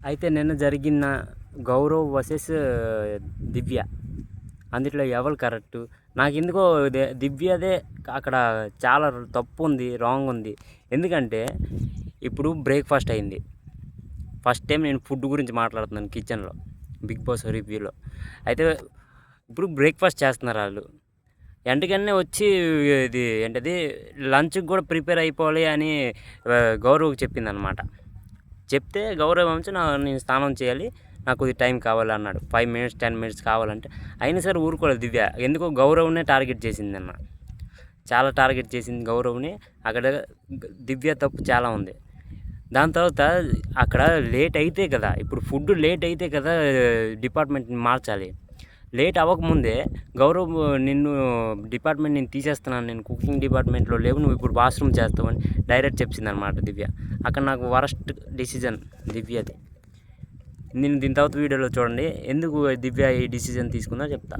అయితే నిన్న జరిగిన గౌరవ్ వర్సెస్ దివ్య, అందులో ఎవరు కరెక్టు? నాకు ఎందుకో దివ్యదే అక్కడ చాలా తప్పు ఉంది, రాంగ్ ఉంది. ఎందుకంటే ఇప్పుడు బ్రేక్ఫాస్ట్ అయింది. ఫస్ట్ టైం నేను ఫుడ్ గురించి మాట్లాడుతున్నాను కిచెన్లో, బిగ్ బాస్ రివ్యూలో. అయితే ఇప్పుడు బ్రేక్ఫాస్ట్ చేస్తున్నారు వాళ్ళు, ఎంతకన్నా వచ్చి ఇది ఏంటది లంచ్కి కూడా ప్రిపేర్ అయిపోవాలి అని గౌరవ్కి చెప్పింది అనమాట. చెప్తే గౌరవ్ వచ్చి నేను స్నానం చేయాలి, నాకు ఇది టైం కావాలి అన్నాడు. 5 minutes 10 minutes కావాలంటే అయినా సరే ఊరుకోలేదు దివ్య. ఎందుకో గౌరవ్నే టార్గెట్ చేసింది అన్న, చాలా టార్గెట్ చేసింది గౌరవ్ని. అక్కడ దివ్య తప్పు చాలా ఉంది. దాని తర్వాత అక్కడ లేట్ అయితే కదా, ఇప్పుడు ఫుడ్ లేట్ అయితే కదా డిపార్ట్మెంట్ని మార్చాలి. లేట్ అవ్వకముందే గౌరవ్ నిన్ను డిపార్ట్మెంట్ నేను తీసేస్తున్నాను, నేను కుకింగ్ డిపార్ట్మెంట్లో లేవు, నువ్వు ఇప్పుడు వాష్రూమ్ చేస్తావని డైరెక్ట్ చెప్పింది అనమాట దివ్య. అక్కడ నాకు వరస్ట్ డిసిజన్ దివ్యది. నేను దీని తర్వాత వీడియోలో చూడండి ఎందుకు దివ్య ఈ డిసిజన్ తీసుకుందో చెప్తా.